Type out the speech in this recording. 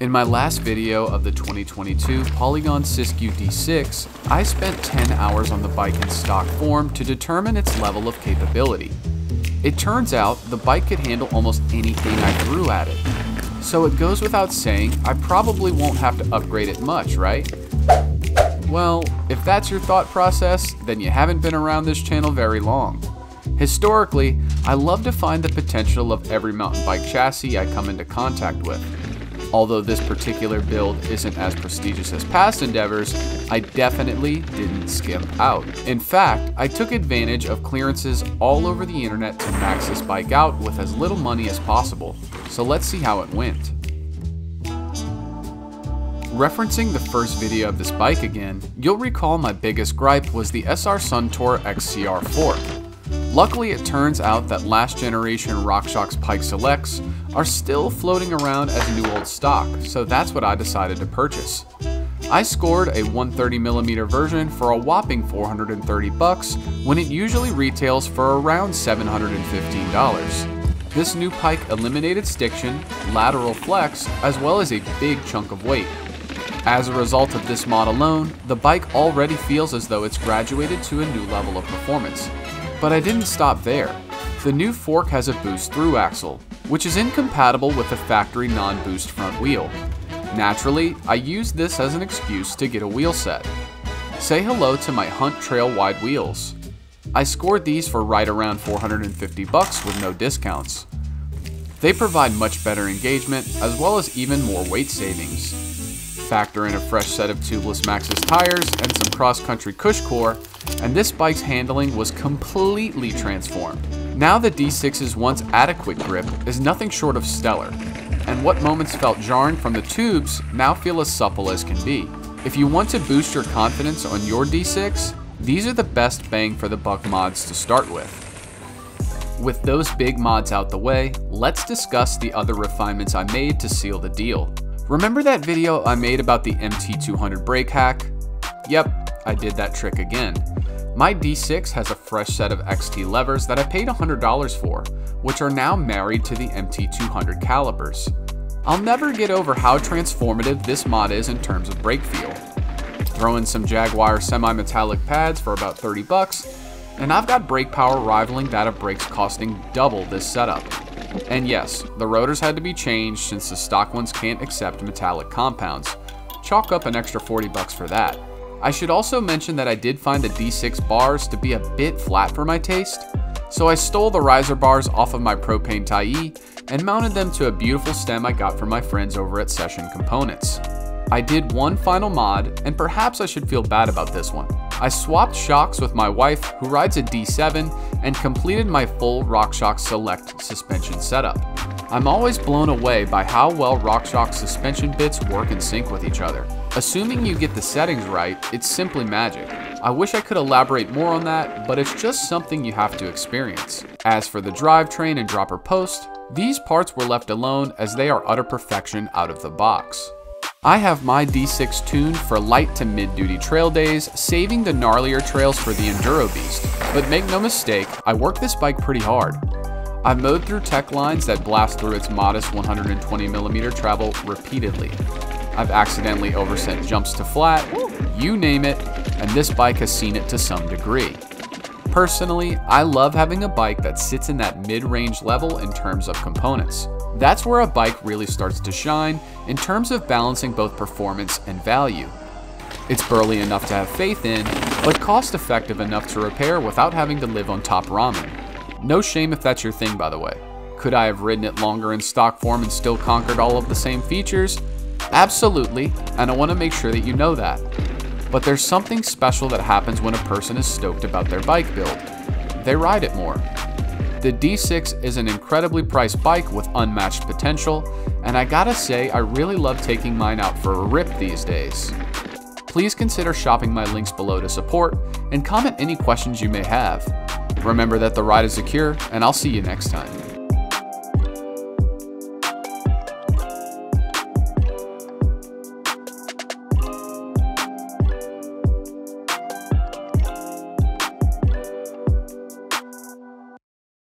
In my last video of the 2022 Polygon Siskiyou D6, I spent 10 hours on the bike in stock form to determine its level of capability. It turns out the bike could handle almost anything I threw at it. So it goes without saying, I probably won't have to upgrade it much, right? Well, if that's your thought process, then you haven't been around this channel very long. Historically, I love to find the potential of every mountain bike chassis I come into contact with. Although this particular build isn't as prestigious as past endeavors, I definitely didn't skimp out. In fact, I took advantage of clearances all over the internet to max this bike out with as little money as possible. So let's see how it went. Referencing the first video of this bike again, you'll recall my biggest gripe was the SR Suntour XCR fork. Luckily, it turns out that last generation RockShox Pike Selects are still floating around as new old stock, so that's what I decided to purchase. I scored a 130mm version for a whopping $430 when it usually retails for around $715. This new Pike eliminated stiction, lateral flex, as well as a big chunk of weight. As a result of this mod alone, the bike already feels as though it's graduated to a new level of performance. But I didn't stop there. The new fork has a boost through axle, which is incompatible with the factory non-boost front wheel. Naturally, I used this as an excuse to get a wheel set. Say hello to my Hunt Trail wide wheels. I scored these for right around $450 with no discounts. They provide much better engagement as well as even more weight savings. Factor in a fresh set of tubeless Maxxis tires and some cross-country cush core, and this bike's handling was completely transformed. Now the D6's once adequate grip is nothing short of stellar, and what moments felt jarring from the tubes now feel as supple as can be. If you want to boost your confidence on your D6, these are the best bang for the buck mods to start with. With those big mods out the way, let's discuss the other refinements I made to seal the deal. Remember that video I made about the MT200 brake hack? Yep, I did that trick again. My D6 has a fresh set of XT levers that I paid $100 for, which are now married to the MT200 calipers. I'll never get over how transformative this mod is in terms of brake feel. Throw in some Jaguar semi-metallic pads for about $30, and I've got brake power rivaling that of brakes costing double this setup. And yes, the rotors had to be changed since the stock ones can't accept metallic compounds. Chalk up an extra $40 for that. I should also mention that I did find the D6 bars to be a bit flat for my taste, so I stole the riser bars off of my propane Tyee and mounted them to a beautiful stem I got from my friends over at Session Components. I did one final mod, and perhaps I should feel bad about this one. I swapped shocks with my wife, who rides a D7, and completed my full RockShox Select suspension setup. I'm always blown away by how well RockShox suspension bits work in sync with each other. Assuming you get the settings right, it's simply magic. I wish I could elaborate more on that, but it's just something you have to experience. As for the drivetrain and dropper post, these parts were left alone as they are utter perfection out of the box. I have my D6 tuned for light to mid-duty trail days, saving the gnarlier trails for the Enduro Beast. But make no mistake, I work this bike pretty hard. I've mowed through tech lines that blast through its modest 120mm travel repeatedly. I've accidentally oversent jumps to flat, you name it, and this bike has seen it to some degree. Personally, I love having a bike that sits in that mid-range level in terms of components. That's where a bike really starts to shine in terms of balancing both performance and value. It's burly enough to have faith in, but cost-effective enough to repair without having to live on top ramen. No shame if that's your thing, by the way. Could I have ridden it longer in stock form and still conquered all of the same features? Absolutely, and I want to make sure that you know that. But there's something special that happens when a person is stoked about their bike build. They ride it more. The D6 is an incredibly priced bike with unmatched potential, and I gotta say I really love taking mine out for a rip these days. Please consider shopping my links below to support, and comment any questions you may have. Remember that the ride is secure, and I'll see you next time.